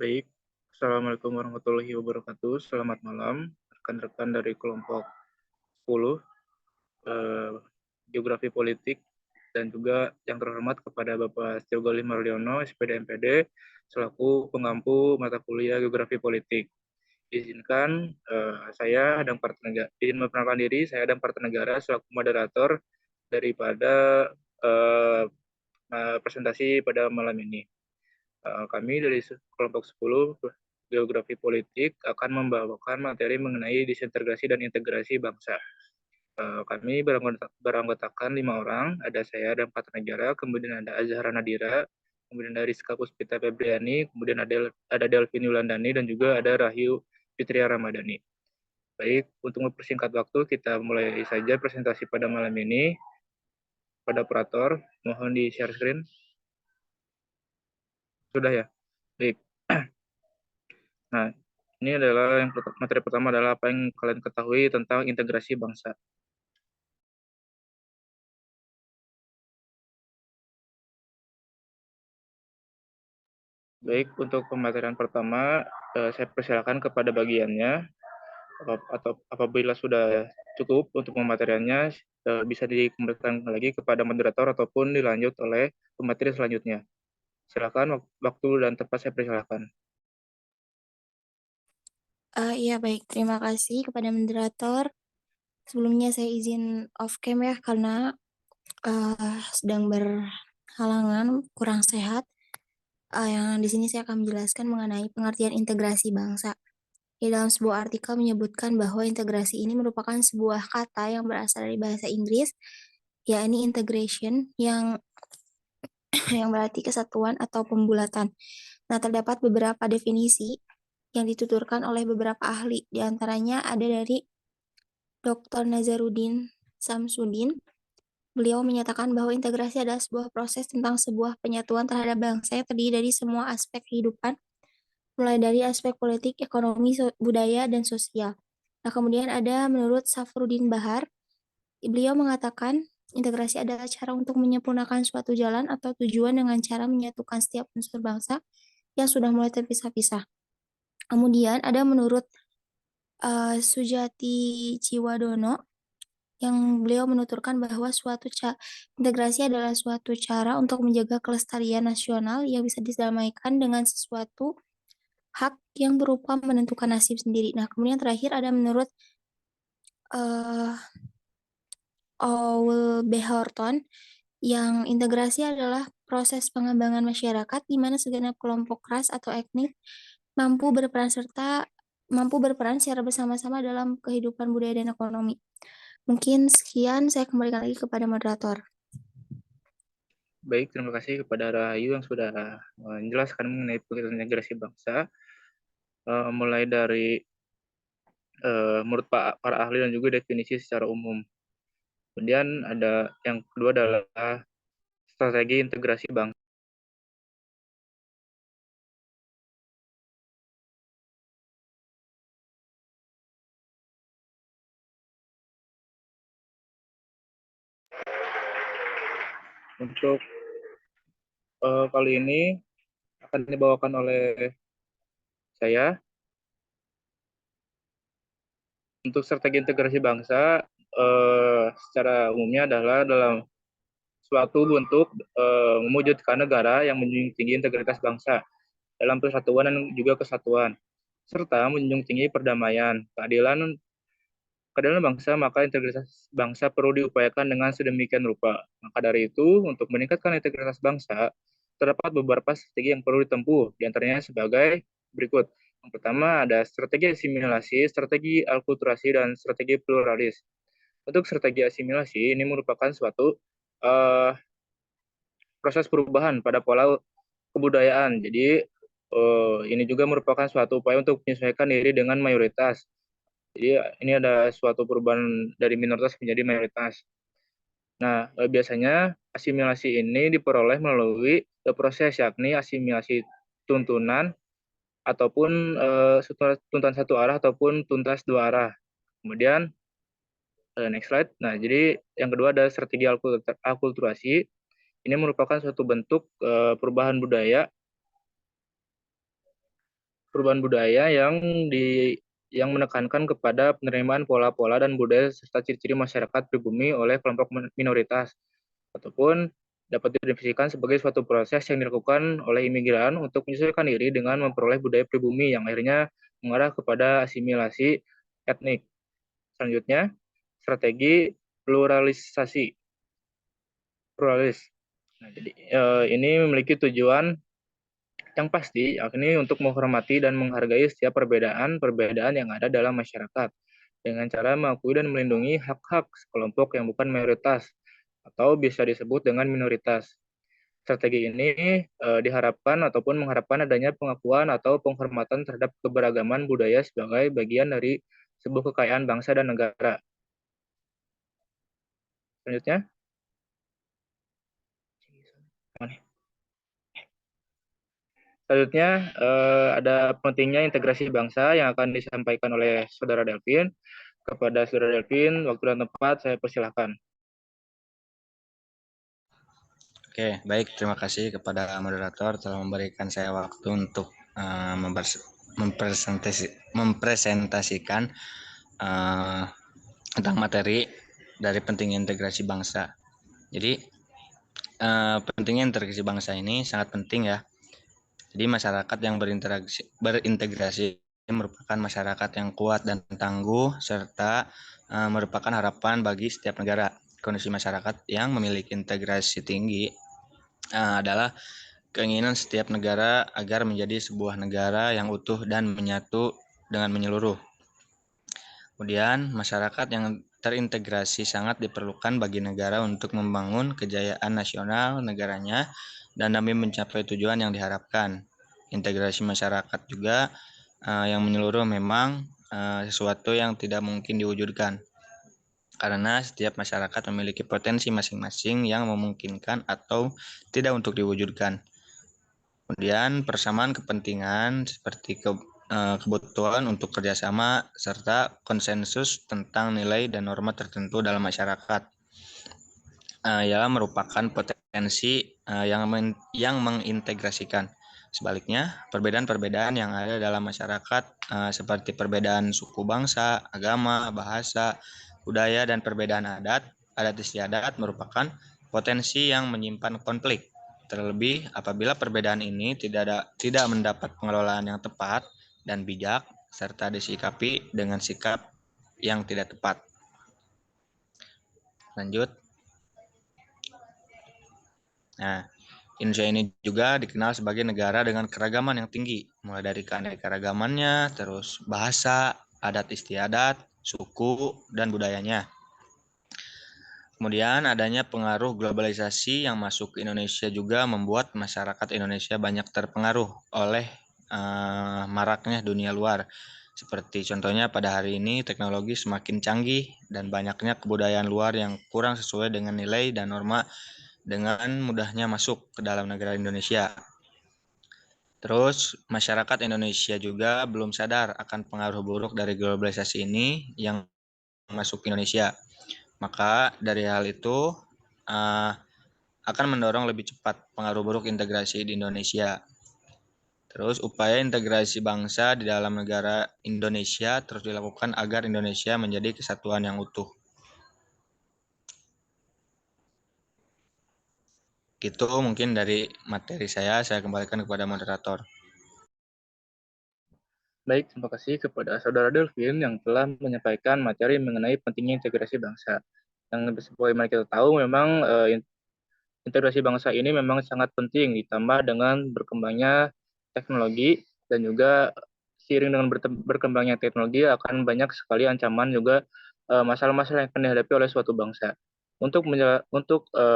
Baik, Assalamualaikum warahmatullahi wabarakatuh. Selamat malam, rekan-rekan dari kelompok 10, eh, Geografi Politik, dan juga yang terhormat kepada Bapak Setio Galih Mardiono, SPD MPD, selaku pengampu mata kuliah Geografi Politik. Izinkan saya dan partai negara, izin memperkenalkan diri, saya dan partai negara selaku moderator daripada eh, presentasi pada malam ini. Kami dari kelompok 10 Geografi Politik akan membawakan materi mengenai disintegrasi dan integrasi bangsa. Kami beranggotakan 5 orang, ada saya dan empat negara, kemudian ada Azhara Nadira, kemudian ada Rizka Puspita Febriani, kemudian ada Delvin Yulandani, dan juga ada Rahyu Fitria Ramadhani. Baik, untuk mempersingkat waktu, kita mulai saja presentasi pada malam ini. Pada operator, mohon di share screen. Sudah ya? Baik. Nah, ini adalah materi pertama adalah apa yang kalian ketahui tentang integrasi bangsa. Baik, untuk pematerian pertama, saya persilakan kepada bagiannya, atau apabila sudah cukup untuk pemateriannya, bisa dikembalikan lagi kepada moderator ataupun dilanjut oleh pemateri selanjutnya. Silakan, waktu dan tempat saya persilakan. Iya baik, terima kasih kepada moderator. Sebelumnya saya izin off cam ya karena sedang berhalangan, kurang sehat. Yang di sini saya akan menjelaskan mengenai pengertian integrasi bangsa. Di dalam sebuah artikel menyebutkan bahwa integrasi ini merupakan sebuah kata yang berasal dari bahasa Inggris, yakni integration yang yang berarti kesatuan atau pembulatan. Nah, terdapat beberapa definisi yang dituturkan oleh beberapa ahli. Di antaranya ada dari Dr. Nazaruddin Samsudin. Beliau menyatakan bahwa integrasi adalah sebuah proses tentang sebuah penyatuan terhadap bangsa yang terdiri dari semua aspek kehidupan, mulai dari aspek politik, ekonomi, budaya, dan sosial. Nah, kemudian ada menurut Safruddin Bahar, beliau mengatakan integrasi adalah cara untuk menyempurnakan suatu jalan atau tujuan dengan cara menyatukan setiap unsur bangsa yang sudah mulai terpisah-pisah. Kemudian ada menurut Sujati Ciwadono, yang beliau menuturkan bahwa integrasi adalah suatu cara untuk menjaga kelestarian nasional yang bisa didamaikan dengan sesuatu hak yang berupa menentukan nasib sendiri. Nah, kemudian terakhir ada menurut uh, Owl B. Horton, yang integrasi adalah proses pengembangan masyarakat di mana segenap kelompok ras atau etnik mampu berperan secara bersama-sama dalam kehidupan budaya dan ekonomi. Mungkin sekian, saya kembalikan lagi kepada moderator. Baik, terima kasih kepada Rahayu yang sudah menjelaskan mengenai pengertian integrasi bangsa, mulai dari menurut para ahli dan juga definisi secara umum. Kemudian ada yang kedua adalah strategi integrasi bangsa. Untuk kali ini akan dibawakan oleh saya. Untuk strategi integrasi bangsa, secara umumnya adalah dalam suatu bentuk mewujudkan negara yang menjunjung tinggi integritas bangsa dalam persatuan dan juga kesatuan, serta menjunjung tinggi perdamaian, keadilan bangsa, maka integritas bangsa perlu diupayakan dengan sedemikian rupa. Maka dari itu, untuk meningkatkan integritas bangsa, terdapat beberapa strategi yang perlu ditempuh, diantaranya sebagai berikut. Yang pertama ada strategi asimilasi, strategi alkulturasi, dan strategi pluralis. Untuk strategi asimilasi, ini merupakan suatu proses perubahan pada pola kebudayaan. Jadi, ini juga merupakan suatu upaya untuk menyesuaikan diri dengan mayoritas. Jadi ini ada suatu perubahan dari minoritas menjadi mayoritas. Nah, biasanya asimilasi ini diperoleh melalui proses, yakni asimilasi tuntunan ataupun tuntunan satu arah ataupun tuntas dua arah. Kemudian next slide. Nah, jadi yang kedua ada strategi akulturasi. Ini merupakan suatu bentuk perubahan budaya perubahan budaya yang menekankan kepada penerimaan pola-pola dan budaya serta ciri-ciri masyarakat pribumi oleh kelompok minoritas, ataupun dapat didefinisikan sebagai suatu proses yang dilakukan oleh imigran untuk menyesuaikan diri dengan memperoleh budaya pribumi yang akhirnya mengarah kepada asimilasi etnik. Selanjutnya, strategi pluralisasi. Pluralis. Nah, jadi ini memiliki tujuan yang pasti, yakni untuk menghormati dan menghargai setiap perbedaan-perbedaan yang ada dalam masyarakat, dengan cara mengakui dan melindungi hak-hak kelompok yang bukan mayoritas, atau bisa disebut dengan minoritas. Strategi ini diharapkan ataupun mengharapkan adanya pengakuan atau penghormatan terhadap keberagaman budaya sebagai bagian dari sebuah kekayaan bangsa dan negara. Selanjutnya, ada pentingnya integrasi bangsa yang akan disampaikan oleh Saudara Delvin. Kepada Saudara Delvin, waktu dan tempat saya persilahkan. Oke, baik. Terima kasih kepada moderator telah memberikan saya waktu untuk mempresentasikan tentang materi dari pentingnya integrasi bangsa. Jadi, pentingnya integrasi bangsa ini sangat penting ya. Jadi masyarakat yang berintegrasi merupakan masyarakat yang kuat dan tangguh serta merupakan harapan bagi setiap negara. Kondisi masyarakat yang memiliki integrasi tinggi adalah keinginan setiap negara agar menjadi sebuah negara yang utuh dan menyatu dengan menyeluruh. Kemudian, masyarakat yang terintegrasi sangat diperlukan bagi negara untuk membangun kejayaan nasional negaranya dan demi mencapai tujuan yang diharapkan. Integrasi masyarakat juga yang menyeluruh memang sesuatu yang tidak mungkin diwujudkan karena setiap masyarakat memiliki potensi masing-masing yang memungkinkan atau tidak untuk diwujudkan. Kemudian persamaan kepentingan seperti kebutuhan untuk kerjasama serta konsensus tentang nilai dan norma tertentu dalam masyarakat yang merupakan potensi yang mengintegrasikan. Sebaliknya, perbedaan-perbedaan yang ada dalam masyarakat seperti perbedaan suku bangsa, agama, bahasa, budaya, dan perbedaan adat istiadat merupakan potensi yang menyimpan konflik. Terlebih apabila perbedaan ini tidak mendapat pengelolaan yang tepat dan bijak serta disikapi dengan sikap yang tidak tepat. Lanjut. Nah, Indonesia ini juga dikenal sebagai negara dengan keragaman yang tinggi, mulai dari keanekaragamannya, terus bahasa, adat istiadat, suku, dan budayanya. Kemudian adanya pengaruh globalisasi yang masuk ke Indonesia juga membuat masyarakat Indonesia banyak terpengaruh oleh maraknya dunia luar. Seperti contohnya pada hari ini teknologi semakin canggih dan banyaknya kebudayaan luar yang kurang sesuai dengan nilai dan norma dengan mudahnya masuk ke dalam negara Indonesia. Terus masyarakat Indonesia juga belum sadar akan pengaruh buruk dari globalisasi ini yang masuk ke Indonesia. Maka dari hal itu akan mendorong lebih cepat pengaruh buruk integrasi di Indonesia. Terus upaya integrasi bangsa di dalam negara Indonesia terus dilakukan agar Indonesia menjadi kesatuan yang utuh. Gitu mungkin dari materi saya kembalikan kepada moderator. Baik, terima kasih kepada Saudara Delvin yang telah menyampaikan materi mengenai pentingnya integrasi bangsa. Yang sebagaimana kita tahu memang integrasi bangsa ini memang sangat penting ditambah dengan berkembangnya teknologi dan juga seiring dengan berkembangnya teknologi akan banyak sekali ancaman juga masalah-masalah yang akan dihadapi oleh suatu bangsa. Untuk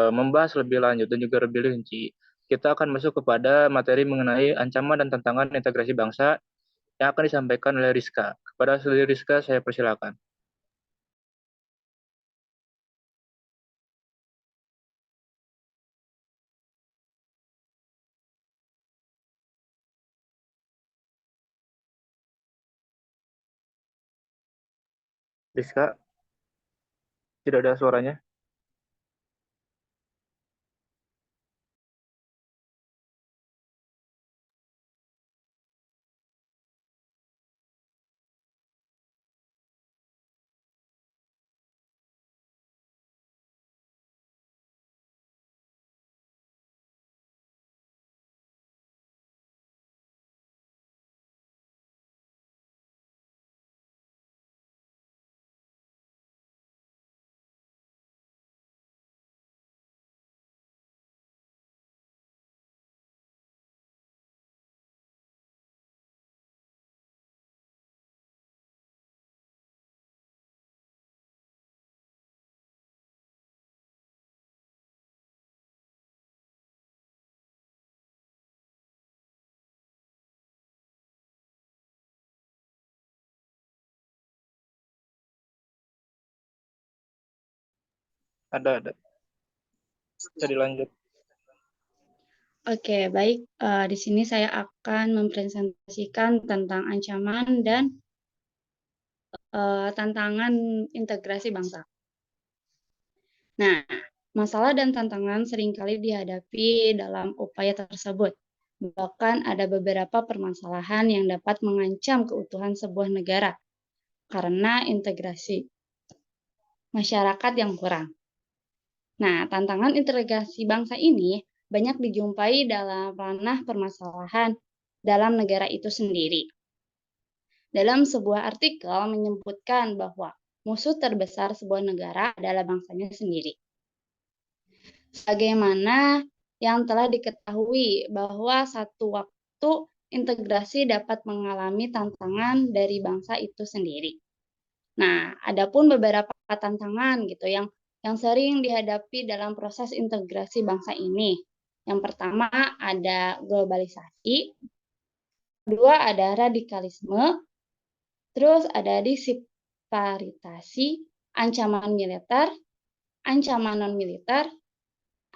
membahas lebih lanjut dan juga lebih rinci, kita akan masuk kepada materi mengenai ancaman dan tantangan integrasi bangsa yang akan disampaikan oleh Rizka. Kepada Saudari Rizka, saya persilakan. Rizka, tidak ada suaranya. Ada. Bisa dilanjut. Oke, baik. Di sini saya akan mempresentasikan tentang ancaman dan tantangan integrasi bangsa. Nah, masalah dan tantangan seringkali dihadapi dalam upaya tersebut. Bahkan ada beberapa permasalahan yang dapat mengancam keutuhan sebuah negara karena integrasi masyarakat yang kurang. Nah, tantangan integrasi bangsa ini banyak dijumpai dalam ranah permasalahan dalam negara itu sendiri. Dalam sebuah artikel menyebutkan bahwa musuh terbesar sebuah negara adalah bangsanya sendiri. Sebagaimana yang telah diketahui bahwa satu waktu integrasi dapat mengalami tantangan dari bangsa itu sendiri. Nah, adapun beberapa tantangan gitu yang sering dihadapi dalam proses integrasi bangsa ini. Yang pertama ada globalisasi, kedua ada radikalisme, terus ada disparitasi, ancaman militer, ancaman non-militer,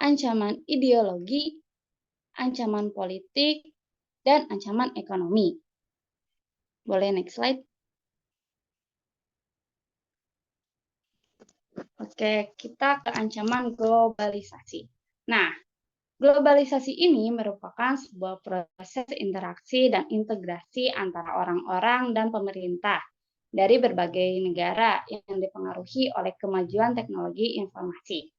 ancaman ideologi, ancaman politik, dan ancaman ekonomi. Boleh next slide? Oke, kita ke ancaman globalisasi. Nah, globalisasi ini merupakan sebuah proses interaksi dan integrasi antara orang-orang dan pemerintah dari berbagai negara yang dipengaruhi oleh kemajuan teknologi informasi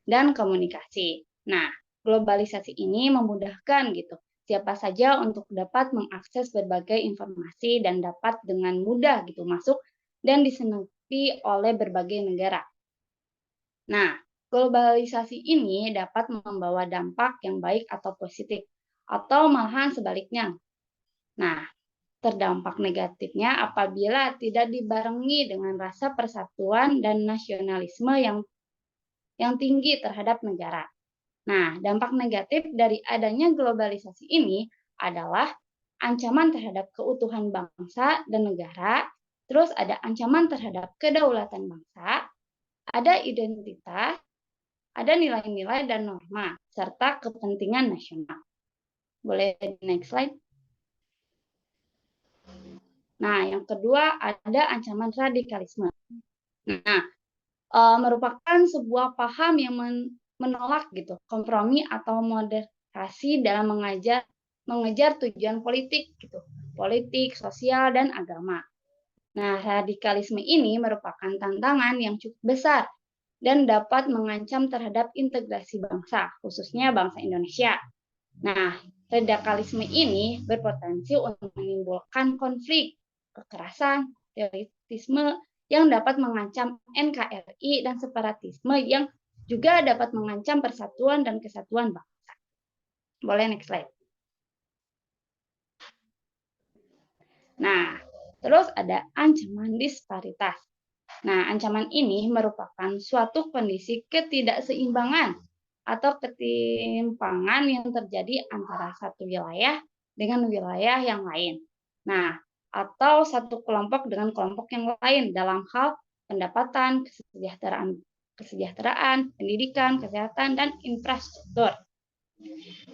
dan komunikasi. Nah, globalisasi ini memudahkan gitu siapa saja untuk dapat mengakses berbagai informasi dan dapat dengan mudah gitu masuk dan disenupi oleh berbagai negara. Nah, globalisasi ini dapat membawa dampak yang baik atau positif, atau malahan sebaliknya. Nah, terdampak negatifnya apabila tidak dibarengi dengan rasa persatuan dan nasionalisme yang tinggi terhadap negara. Nah, dampak negatif dari adanya globalisasi ini adalah ancaman terhadap keutuhan bangsa dan negara, terus ada ancaman terhadap kedaulatan bangsa, ada identitas, ada nilai-nilai dan norma, serta kepentingan nasional. Boleh next slide? Nah, yang kedua ada ancaman radikalisme. Nah, merupakan sebuah paham yang menolak gitu kompromi atau moderasi dalam mengejar tujuan politik gitu, politik, sosial dan agama. Nah, radikalisme ini merupakan tantangan yang cukup besar dan dapat mengancam terhadap integrasi bangsa, khususnya bangsa Indonesia. Nah, radikalisme ini berpotensi untuk menimbulkan konflik, kekerasan, terorisme yang dapat mengancam NKRI dan separatisme yang juga dapat mengancam persatuan dan kesatuan bangsa. Boleh next slide. Nah, terus ada ancaman disparitas. Nah, ancaman ini merupakan suatu kondisi ketidakseimbangan atau ketimpangan yang terjadi antara satu wilayah dengan wilayah yang lain. Nah, atau satu kelompok dengan kelompok yang lain dalam hal pendapatan, kesejahteraan, pendidikan, kesehatan, dan infrastruktur.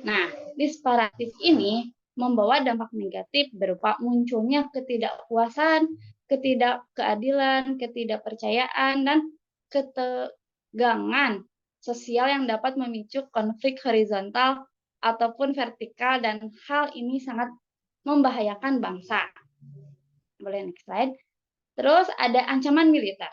Nah, disparitas ini membawa dampak negatif berupa munculnya ketidakpuasan, ketidakkeadilan, ketidakpercayaan, dan ketegangan sosial yang dapat memicu konflik horizontal ataupun vertikal, dan hal ini sangat membahayakan bangsa. Boleh next slide. Terus ada ancaman militer.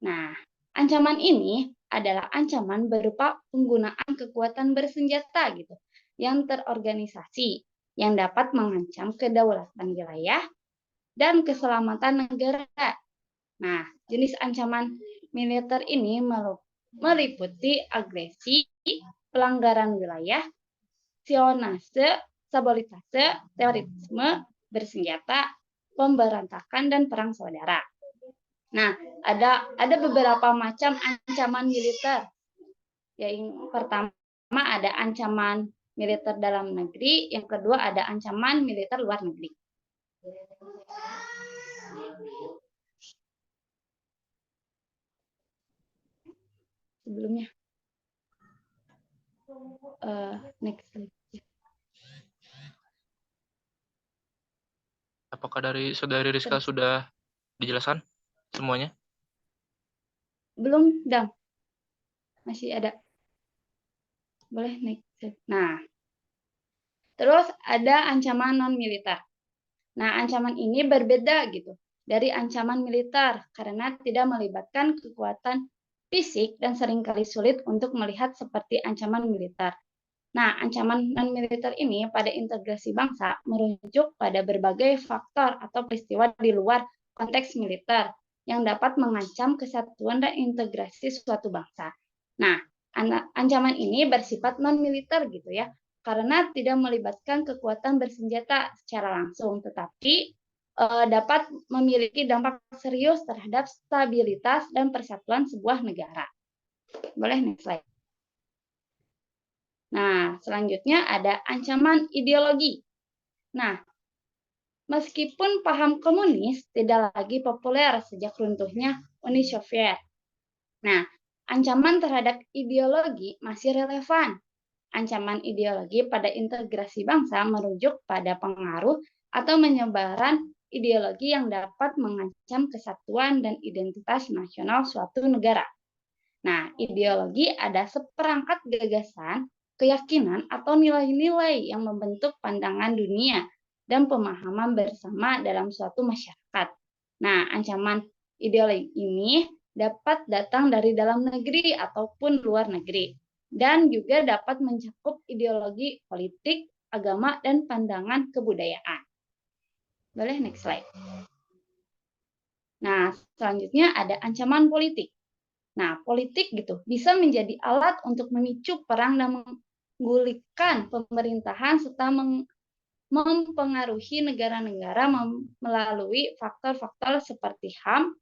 Nah, ancaman ini adalah ancaman berupa penggunaan kekuatan bersenjata gitu yang terorganisasi yang dapat mengancam kedaulatan wilayah dan keselamatan negara. Nah, jenis ancaman militer ini meliputi agresi, pelanggaran wilayah, spionase, sabotase, terorisme bersenjata, pemberontakan, dan perang saudara. Nah, ada beberapa macam ancaman militer. Yang pertama ada ancaman militer dalam negeri, yang kedua ada ancaman militer luar negeri. sebelumnya. Next slide. Apakah dari Saudari Rizka sudah dijelaskan semuanya? Belum, Dam. Masih ada. Boleh next slide. Nah, terus ada ancaman non-militer. Nah, ancaman ini berbeda gitu dari ancaman militer karena tidak melibatkan kekuatan fisik dan seringkali sulit untuk melihat seperti ancaman militer. Nah, ancaman non-militer ini pada integrasi bangsa merujuk pada berbagai faktor atau peristiwa di luar konteks militer yang dapat mengancam kesatuan dan integrasi suatu bangsa. Nah, ancaman ini bersifat non-militer gitu ya, karena tidak melibatkan kekuatan bersenjata secara langsung, tetapi dapat memiliki dampak serius terhadap stabilitas dan persatuan sebuah negara. Boleh next slide. Nah, selanjutnya ada ancaman ideologi. Nah, meskipun paham komunis tidak lagi populer sejak runtuhnya Uni Soviet. Nah, ancaman terhadap ideologi masih relevan. Ancaman ideologi pada integrasi bangsa merujuk pada pengaruh atau menyebaran ideologi yang dapat mengancam kesatuan dan identitas nasional suatu negara. Nah, ideologi ada seperangkat gagasan, keyakinan, atau nilai-nilai yang membentuk pandangan dunia dan pemahaman bersama dalam suatu masyarakat. Nah, ancaman ideologi ini dapat datang dari dalam negeri ataupun luar negeri, dan juga dapat mencakup ideologi politik, agama, dan pandangan kebudayaan. Boleh next slide. Nah, selanjutnya ada ancaman politik. Nah, politik gitu bisa menjadi alat untuk memicu perang dan menggulingkan pemerintahan serta mempengaruhi negara-negara melalui faktor-faktor seperti HAM.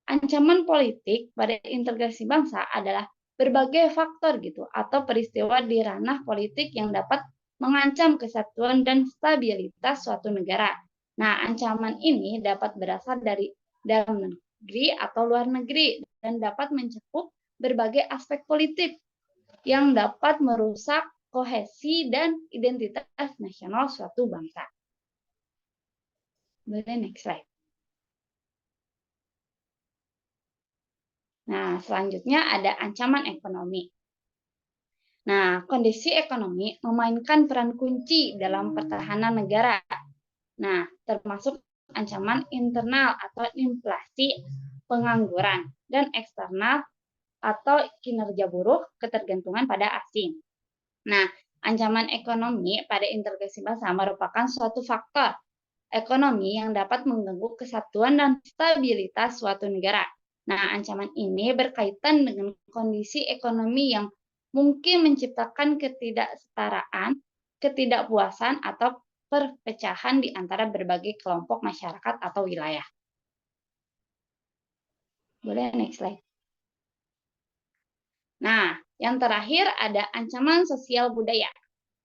Ancaman politik pada integrasi bangsa adalah berbagai faktor gitu atau peristiwa di ranah politik yang dapat mengancam kesatuan dan stabilitas suatu negara. Nah, ancaman ini dapat berasal dari dalam negeri atau luar negeri dan dapat mencakup berbagai aspek politik yang dapat merusak kohesi dan identitas nasional suatu bangsa. Boleh next slide. Nah, selanjutnya ada ancaman ekonomi. Nah, kondisi ekonomi memainkan peran kunci dalam pertahanan negara. Nah, termasuk ancaman internal atau inflasi, pengangguran, dan eksternal atau kinerja buruk, ketergantungan pada asing. Nah, ancaman ekonomi pada integrasi bangsa merupakan suatu faktor ekonomi yang dapat mengganggu kesatuan dan stabilitas suatu negara. Nah, ancaman ini berkaitan dengan kondisi ekonomi yang mungkin menciptakan ketidaksetaraan, ketidakpuasan, atau perpecahan di antara berbagai kelompok masyarakat atau wilayah. Boleh next slide. Nah, yang terakhir ada ancaman sosial budaya.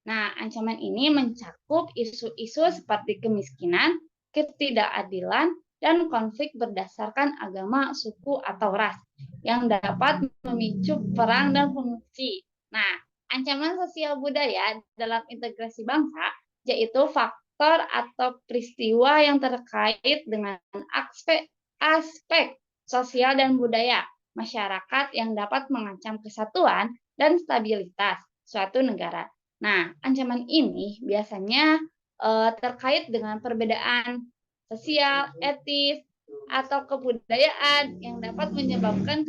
Nah, ancaman ini mencakup isu-isu seperti kemiskinan, ketidakadilan, dan konflik berdasarkan agama, suku, atau ras yang dapat memicu perang dan pengungsi. Nah, ancaman sosial budaya dalam integrasi bangsa yaitu faktor atau peristiwa yang terkait dengan aspek sosial dan budaya masyarakat yang dapat mengancam kesatuan dan stabilitas suatu negara. Nah, ancaman ini biasanya terkait dengan perbedaan sosial, etis, atau kebudayaan yang dapat menyebabkan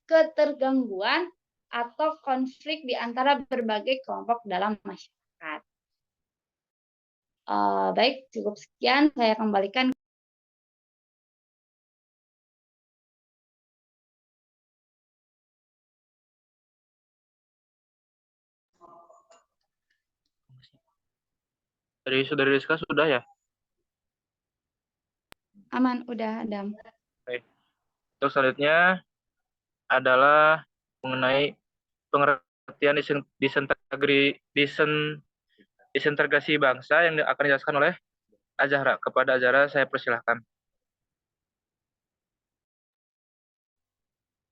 ketergangguan atau konflik di antara berbagai kelompok dalam masyarakat. Baik, cukup sekian. Saya kembalikan. Dari Saudari Rizka sudah ya? Aman, udah, Adam. Oke. Untuk selanjutnya adalah mengenai pengertian disintegrasi bangsa yang akan dijelaskan oleh Azahra. Kepada Azahra saya persilahkan.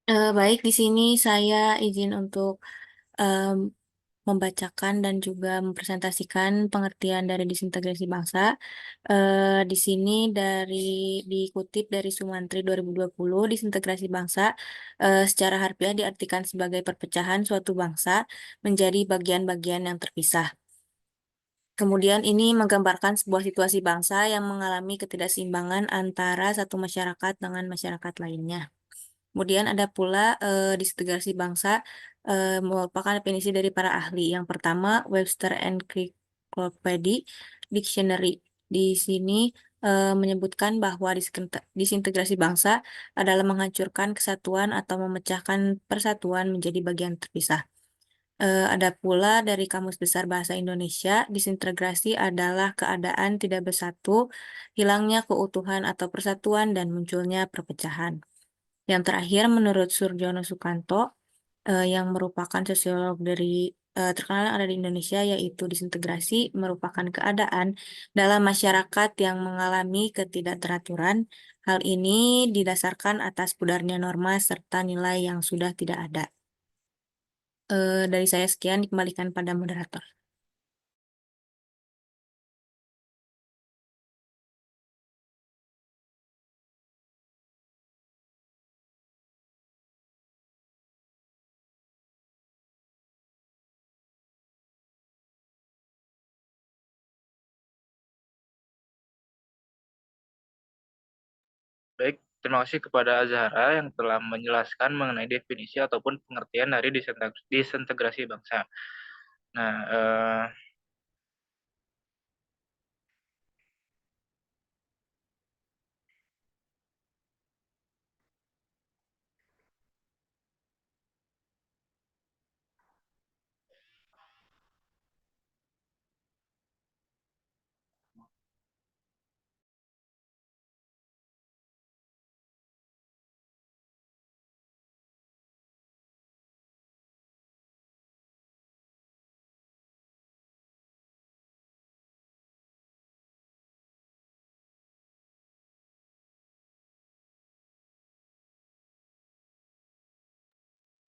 Baik, di sini saya izin untuk em, membacakan dan juga mempresentasikan pengertian dari disintegrasi bangsa. Di sini dikutip dari Sumantri 2020, disintegrasi bangsa secara harfiah diartikan sebagai perpecahan suatu bangsa menjadi bagian-bagian yang terpisah. Kemudian ini menggambarkan sebuah situasi bangsa yang mengalami ketidakseimbangan antara satu masyarakat dengan masyarakat lainnya. Kemudian ada pula disintegrasi bangsa merupakan definisi dari para ahli. Yang pertama, Webster Encyclopedia Dictionary. Di sini menyebutkan bahwa disintegrasi bangsa adalah menghancurkan kesatuan atau memecahkan persatuan menjadi bagian terpisah. Ada pula dari Kamus Besar Bahasa Indonesia, disintegrasi adalah keadaan tidak bersatu, hilangnya keutuhan atau persatuan, dan munculnya perpecahan. Yang terakhir, menurut Surjono Sukanto, yang merupakan sosiolog terkenal yang ada di Indonesia, yaitu disintegrasi merupakan keadaan dalam masyarakat yang mengalami ketidakteraturan. Hal ini didasarkan atas pudarnya norma serta nilai yang sudah tidak ada. Dari saya sekian, dikembalikan pada moderator. Baik, terima kasih kepada Azhara yang telah menjelaskan mengenai definisi ataupun pengertian dari disintegrasi bangsa. Nah,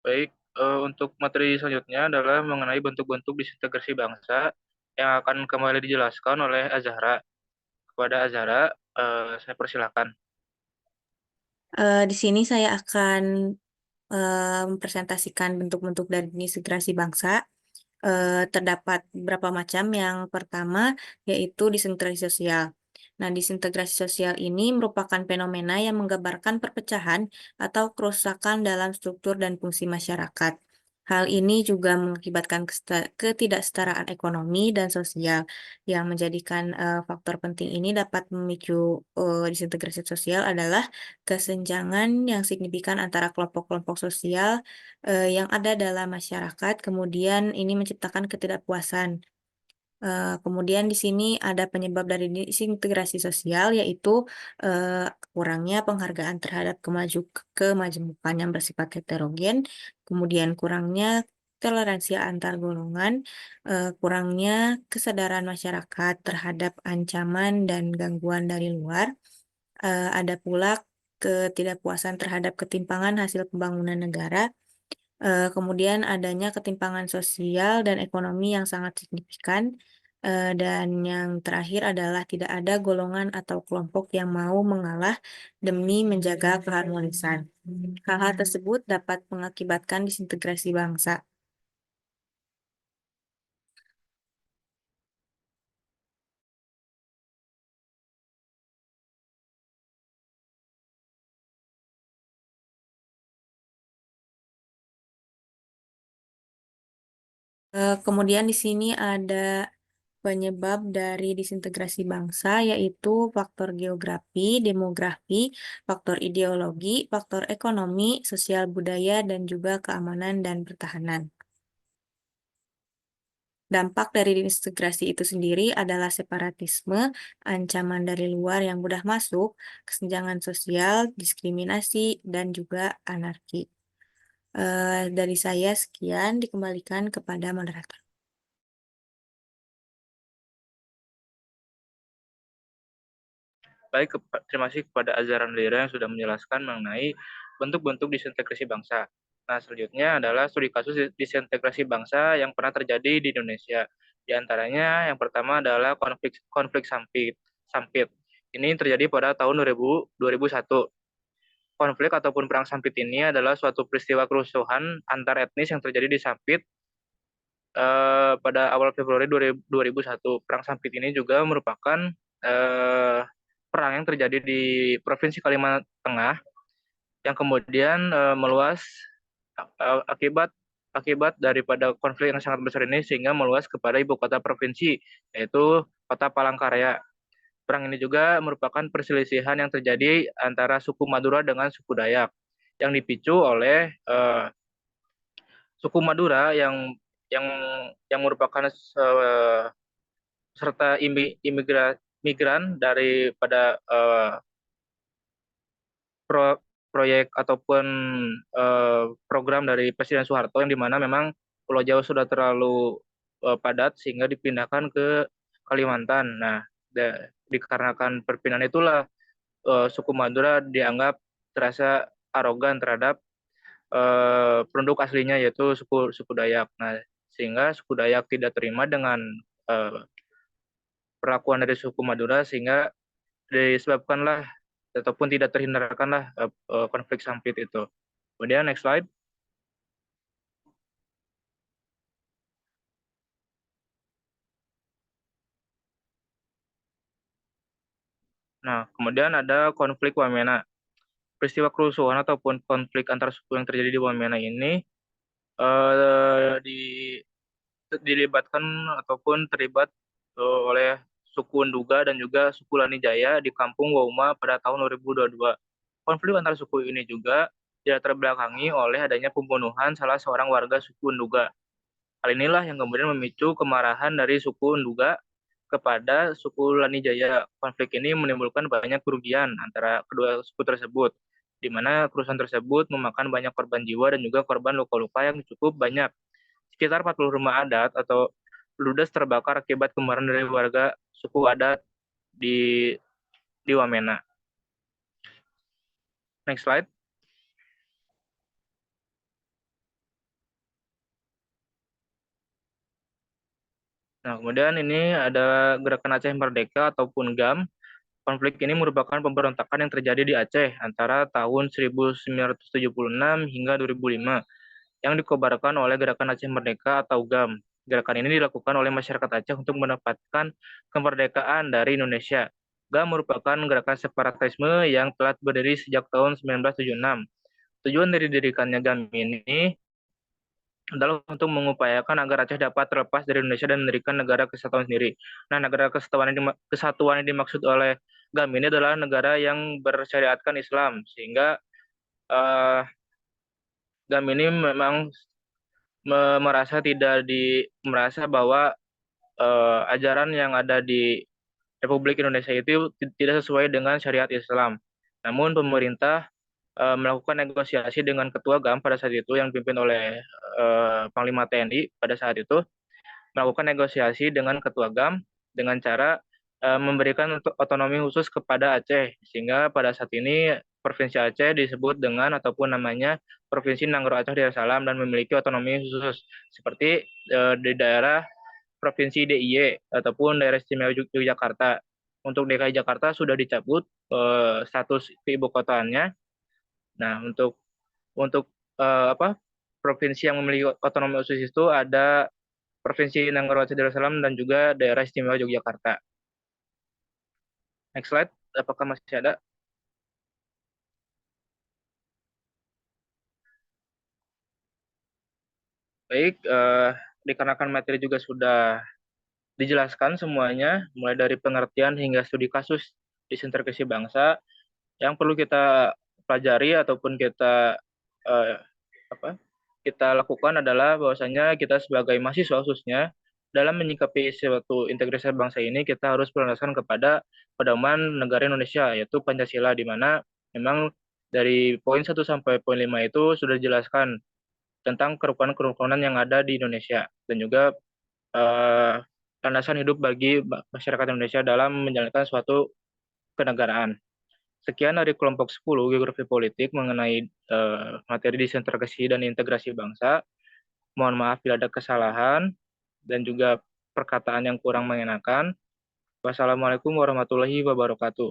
baik, untuk materi selanjutnya adalah mengenai bentuk-bentuk disintegrasi bangsa yang akan kembali dijelaskan oleh Azhara. Kepada Azhara, saya persilahkan. Di sini saya akan mempresentasikan bentuk-bentuk dari disintegrasi bangsa. Terdapat beberapa macam. Yang pertama yaitu disintegrasi sosial. Nah, disintegrasi sosial ini merupakan fenomena yang menggambarkan perpecahan atau kerusakan dalam struktur dan fungsi masyarakat. Hal ini juga mengakibatkan ketidaksetaraan ekonomi dan sosial yang menjadikan faktor penting ini dapat memicu disintegrasi sosial adalah kesenjangan yang signifikan antara kelompok-kelompok sosial yang ada dalam masyarakat, kemudian ini menciptakan ketidakpuasan. Kemudian di sini ada penyebab dari disintegrasi sosial, yaitu kurangnya penghargaan terhadap kemajemukan yang bersifat heterogen, kemudian kurangnya toleransi antar golongan, kurangnya kesadaran masyarakat terhadap ancaman dan gangguan dari luar, ada pula ketidakpuasan terhadap ketimpangan hasil pembangunan negara. Kemudian adanya ketimpangan sosial dan ekonomi yang sangat signifikan. Dan yang terakhir adalah tidak ada golongan atau kelompok yang mau mengalah demi menjaga keharmonisan. Hal-hal tersebut dapat mengakibatkan disintegrasi bangsa. Kemudian di sini ada penyebab dari disintegrasi bangsa, yaitu faktor geografi, demografi, faktor ideologi, faktor ekonomi, sosial budaya, dan juga keamanan dan pertahanan. Dampak dari disintegrasi itu sendiri adalah separatisme, ancaman dari luar yang mudah masuk, kesenjangan sosial, diskriminasi, dan juga anarki. Dari saya sekian, dikembalikan kepada moderator. Baik, terima kasih kepada Azhara Lira yang sudah menjelaskan mengenai bentuk-bentuk disintegrasi bangsa. Nah, selanjutnya adalah studi kasus disintegrasi bangsa yang pernah terjadi di Indonesia. Di antaranya yang pertama adalah konflik Sampit. Ini terjadi pada tahun 2001. Konflik ataupun perang Sampit ini adalah suatu peristiwa kerusuhan antar etnis yang terjadi di Sampit pada awal Februari 2001. Perang Sampit ini juga merupakan perang yang terjadi di Provinsi Kalimantan Tengah yang kemudian meluas akibat daripada konflik yang sangat besar ini sehingga meluas kepada ibu kota provinsi, yaitu kota Palangkaraya. Perang ini juga merupakan perselisihan yang terjadi antara suku Madura dengan suku Dayak yang dipicu oleh suku Madura yang merupakan serta migran daripada proyek ataupun program dari Presiden Soeharto yang dimana memang Pulau Jawa sudah terlalu padat sehingga dipindahkan ke Kalimantan. Nah, dikarenakan perpindahan itulah suku Madura dianggap terasa arogan terhadap penduduk aslinya yaitu suku Dayak. Nah, sehingga suku Dayak tidak terima dengan perlakuan dari suku Madura sehingga disebabkanlah ataupun tidak terhindarkanlah konflik Sampit itu. Kemudian next slide. Nah, kemudian ada konflik Wamena. Peristiwa kerusuhan ataupun konflik antar suku yang terjadi di Wamena ini dilibatkan ataupun terlibat oleh suku Nduga dan juga suku Lanijaya di Kampung Wauma pada tahun 2022. Konflik antar suku ini juga tidak terbelakangi oleh adanya pembunuhan salah seorang warga suku Nduga. Hal inilah yang kemudian memicu kemarahan dari suku Nduga kepada suku Lanijaya. Konflik ini menimbulkan banyak kerugian antara kedua suku tersebut, di mana kerusuhan tersebut memakan banyak korban jiwa dan juga korban luka-luka yang cukup banyak. Sekitar 40 rumah adat atau ludes terbakar akibat kemarahan dari warga suku adat di Wamena. Next slide. Nah, kemudian ini ada Gerakan Aceh Merdeka ataupun GAM. Konflik ini merupakan pemberontakan yang terjadi di Aceh antara tahun 1976 hingga 2005 yang dikobarkan oleh Gerakan Aceh Merdeka atau GAM. Gerakan ini dilakukan oleh masyarakat Aceh untuk mendapatkan kemerdekaan dari Indonesia. GAM merupakan gerakan separatisme yang telah berdiri sejak tahun 1976. Tujuan dari didirikannya GAM ini adalah untuk mengupayakan agar Aceh dapat terlepas dari Indonesia dan mendirikan negara kesatuan sendiri. Nah, negara kesatuan yang dimaksud oleh GAM ini adalah negara yang bersyariatkan Islam, sehingga GAM ini memang merasa bahwa ajaran yang ada di Republik Indonesia itu tidak sesuai dengan syariat Islam. Namun pemerintah melakukan negosiasi dengan ketua GAM pada saat itu yang dipimpin oleh Panglima TNI pada saat itu, melakukan negosiasi dengan ketua GAM dengan cara memberikan otonomi khusus kepada Aceh, sehingga pada saat ini Provinsi Aceh disebut dengan ataupun namanya Provinsi Nanggro Aceh Darussalam dan memiliki otonomi khusus seperti di daerah Provinsi DIY ataupun daerah istimewa Yogyakarta. Untuk DKI Jakarta sudah dicabut status keibukotaannya. Nah, untuk provinsi yang memiliki otonomi khusus itu ada Provinsi Nanggro Aceh Darussalam dan juga daerah istimewa Yogyakarta. Next slide, apakah masih ada? Baik, dikarenakan materi juga sudah dijelaskan semuanya, mulai dari pengertian hingga studi kasus disintegrasi bangsa, yang perlu kita pelajari ataupun kita lakukan adalah bahwasanya kita sebagai mahasiswa khususnya dalam menyikapi suatu integrasi bangsa ini kita harus berlandaskan kepada pedoman negara Indonesia yaitu Pancasila, di mana memang dari poin 1 sampai poin 5 itu sudah dijelaskan tentang kerukunan-kerukunan yang ada di Indonesia dan juga landasan hidup bagi masyarakat Indonesia dalam menjalankan suatu kenegaraan. Sekian dari kelompok 10 Geografi Politik mengenai materi desentralisasi dan integrasi bangsa. Mohon maaf bila ada kesalahan dan juga perkataan yang kurang mengenakan. Wassalamualaikum warahmatullahi wabarakatuh.